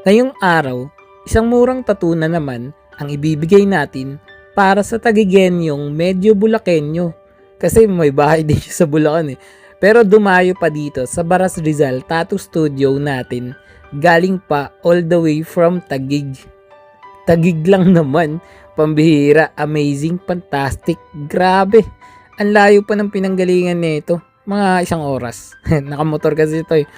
Ngayong araw, isang murang tattoo na naman ang ibibigay natin para sa tagigenyong medyo Bulakenyo. Kasi may bahay din siya sa Bulacan eh. Pero dumayo pa dito sa Baras Rizal Tattoo Studio natin. Galing pa all the way from Taguig. Taguig lang naman. Pambihira, amazing, fantastic, grabe. Ang layo pa ng pinanggalingan nito. Mga isang oras. Nakamotor kasi ito eh.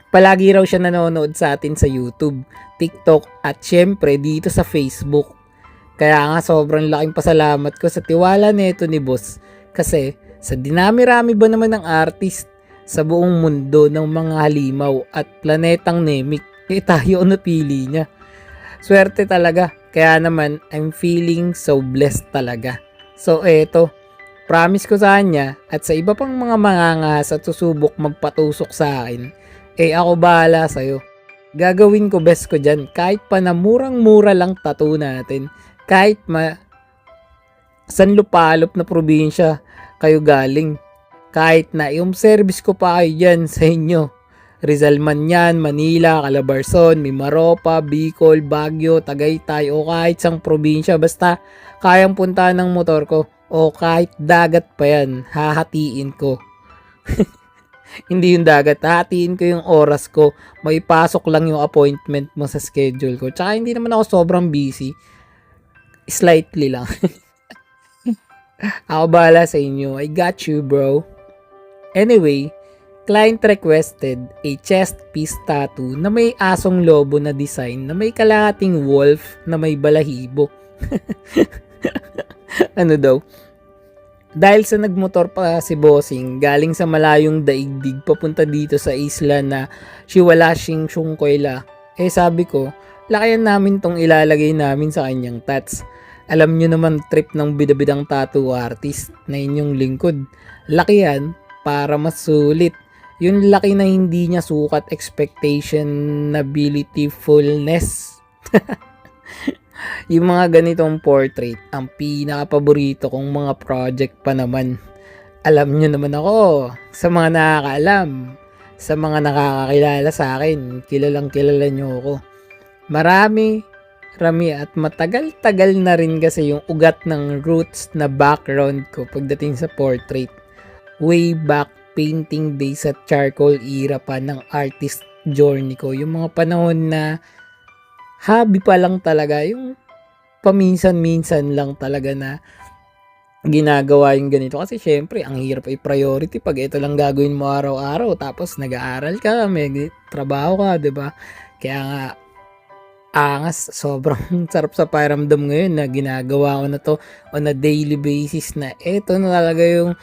Palagi raw siya nanonood sa atin sa YouTube, TikTok at syempre dito sa Facebook. Kaya nga sobrang laking pasalamat ko sa tiwala nito ni boss. Kasi sa dinami-rami ba naman ng artist sa buong mundo ng mga halimaw at planetang Nemik, tayo ang napili niya. Swerte talaga. Kaya naman, I'm feeling so blessed talaga. So eto, promise ko sa kanya at sa iba pang mga mangangahas at susubok magpatusok sa akin, ako bahala sa'yo. Gagawin ko best ko dyan kahit pa na murang-mura lang tattoo natin. Kahit sanlupalop na probinsya kayo galing. Kahit na yung service ko pa kayo dyan sa inyo. Rizal man yan, Manila, Calabarzon, Mimaropa, Bicol, Baguio, Tagaytay o kahit sang probinsya. Basta kayang puntahan ng motor ko o kahit dagat pa yan, hahatiin ko. Hindi yung dagat, hahatiin ko yung oras ko. May pasok lang yung appointment mo sa schedule ko. Tsaka hindi naman ako sobrang busy. Slightly lang. Ako bahala sa inyo. I got you, bro. Anyway, client requested a chest piece tattoo na may asong lobo na design na may kalahating wolf na may balahibo. Ano daw? Dahil sa nagmotor pa si Bossing galing sa malayong daigdig papunta dito sa isla na Shiwalashing Shungkoyla, sabi ko, lakayan namin tong ilalagay namin sa kanyang tats. Alam nyo naman trip ng bidabidang tattoo artist na inyong lingkod. Laki yan para mas sulit. Yung laki na hindi niya sukat expectation na beautifulness. Yung mga ganitong portrait, ang pinaka-paborito kong mga project pa naman. Alam nyo naman ako, sa mga nakakaalam, sa mga nakakakilala sa akin, kilalang kilala nyo ako. Rami at matagal-tagal na rin kasi yung ugat ng roots na background ko pagdating sa portrait. Way back painting days at charcoal era pa ng artist journey ko. Yung mga panahon na hobby pa lang talaga, yung paminsan-minsan lang talaga na ginagawa yung ganito. Kasi syempre, ang hirap ay priority pag ito lang gagawin mo araw-araw. Tapos nag-aaral ka, may trabaho ka, diba? Kaya nga, angas, sobrang sarap sa pakiramdam ngayon na ginagawa ko na to on a daily basis na ito na talaga yung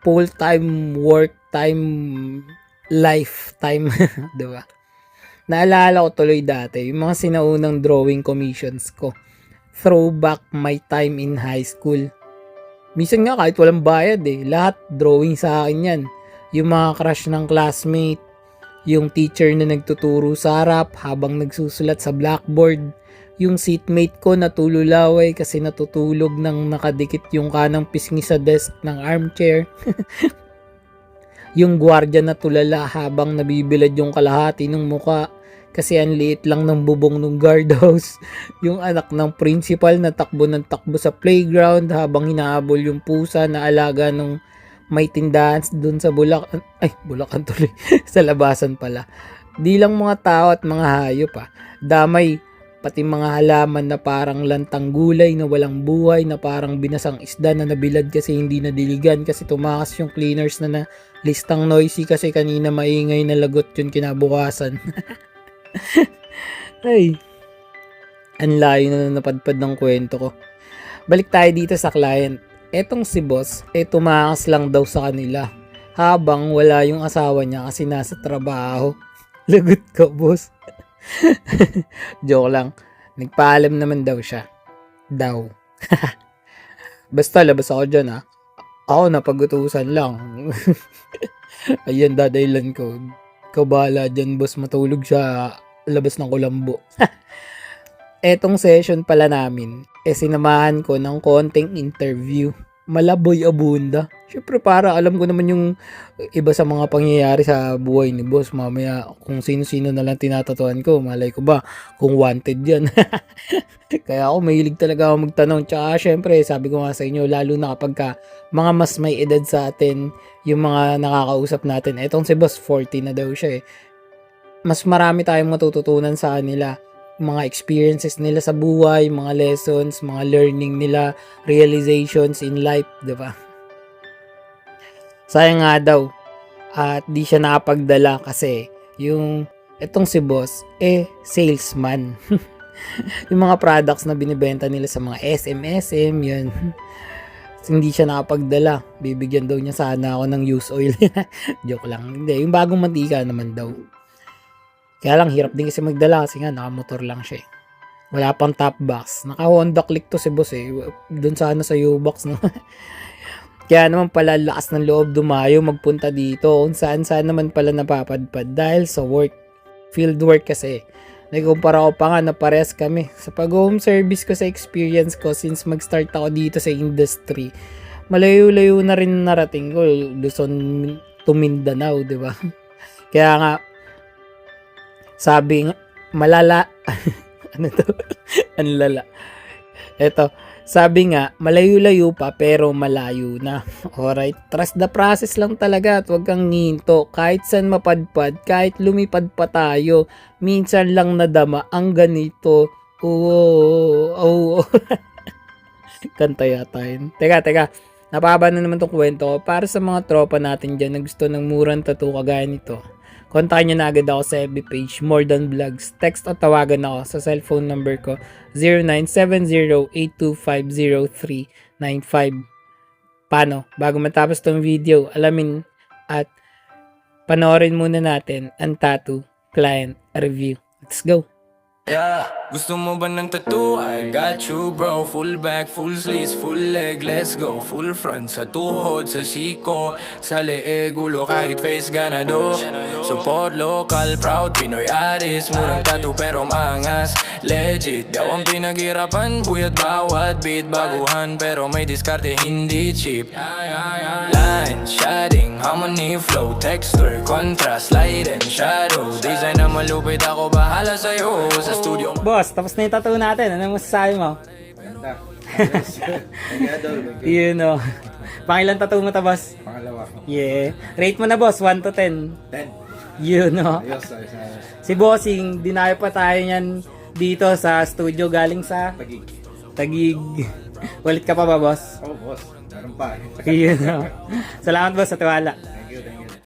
full-time, work-time, lifetime, diba? Naalala ko tuloy dati, yung mga sinaunang drawing commissions ko. Throwback my time in high school. Minsan nga kahit walang bayad lahat drawing sa akin yan. Yung mga crush ng classmate, yung teacher na nagtuturo sa harap habang nagsusulat sa blackboard, yung seatmate ko na tululaway kasi natutulog nang nakadikit yung kanang pisngi sa desk ng armchair. Yung gwardiya na tulala habang nabibilad yung kalahati ng muka kasi ang liit lang ng bubong ng guardhouse. Yung anak ng principal na takbo ng takbo sa playground habang hinahabol yung pusa na alaga ng may tindahan dun sa Bulacan tuloy, sa labasan pala. Di lang mga tao at mga hayop damay pati mga halaman na parang lantang gulay na walang buhay na parang binasang isda na nabilad kasi hindi nadiligan kasi tumakas yung cleaners na listang noisy kasi kanina maingay na lagot yun kinabukasan. Ay, ang layo na napadpad ng kwento ko. Balik tayo dito sa client. Etong si boss, tumakas lang daw sa kanila habang wala yung asawa niya kasi nasa trabaho. Lagot ka, boss. Joke lang. Nagpaalam naman daw siya. Basta labas ako dyan Ako napagutusan lang. Ayan dadaylan ko. Ikaw bahala dyan, boss, matulog siya labas ng kulambo. Etong session pala namin, sinamahan ko ng konting interview. Malaboy Abunda. Syempre para alam ko naman yung iba sa mga pangyayari sa buhay ni boss. Mamaya kung sino-sino na lang tinatatuan ko, malay ko ba kung wanted yan. Kaya ako mahilig talaga ako magtanong. Tsaka syempre sabi ko nga sa inyo, lalo na kapag mga mas may edad sa atin, yung mga nakakausap natin. Etong si boss 40 na daw siya eh. Mas marami tayong matututunan sa kanila, mga experiences nila sa buhay, mga lessons, mga learning nila, realizations in life, di ba? Sayang nga daw at di siya nakapagdala kasi yung etong si boss salesman. Yung mga products na binibenta nila sa mga SM, yun. Hindi siya nakapagdala. Bibigyan daw niya sana ako ng used oil. Joke lang. Hindi, yung bagong mantika naman daw. Kaya lang, hirap din kasi magdala kasi nga nakamotor lang siya eh. Wala pang top box. Naka Honda Click to si boss eh. Doon sana sa U-Box no. Kaya naman pala lakas ng loob dumayo magpunta dito kung saan naman pala napapadpad dahil sa work. Field work kasi. Nagkumpara ko pa nga na pares kami. Sa pag-home service ko sa experience ko since mag-start ako dito sa industry, malayo-layo na rin narating ko. Luzon to Mindanao, di ba? Kaya nga, sabi nga, malala. Ano to? Ang lala. Eto, sabi nga, malayo-layo pa pero malayo na. Alright, trust the process lang talaga at huwag kang nginto. Kahit saan mapadpad, kahit lumipad pa tayo, minsan lang nadama ang ganito. Oo. Kanta yata yun. Teka. Napaba na naman tong kwento ko. Para sa mga tropa natin dyan na gusto ng murang tattoo kagaya nito, kontakin nyo na agad ako sa FB page, More Than Vlogs. Text o tawagan ako sa cellphone number ko, 0970-8250-395. Paano? Bago matapos tong video, alamin at panoorin muna natin ang tattoo client review. Let's go! Yeah, gusto mo ba ng tattoo? I got you bro. Full back, full sleeves, full leg, let's go. Full front, sa tuhod, sa siko, sa leeg, ulo kahit face ganado. Support local, proud Pinoy artist. Murang tattoo pero maangas, legit. Daw ang pinaghirapan, buyat bawat beat. Baguhan pero may diskarte, hindi cheap. Line, shading, harmony, flow, texture, contrast, light and shadow. Design na malupit, ako bahala sa'yo. Sa studio. Boss, tapos na yung tattoo natin. Ano masasabi mo? Yun o. Pangilan tattoo mo ta, boss? Pangalawa. Yeah. Rate mo na, boss. 1 to 10. 10. Yun o. Ayos. Si Bossing, dinayo pa tayo niyan dito sa studio galing sa Tagig. Tagig. Walit ka pa ba, boss? Oh, boss. Meron pa. Yun o. Salamat, boss, sa tiwala.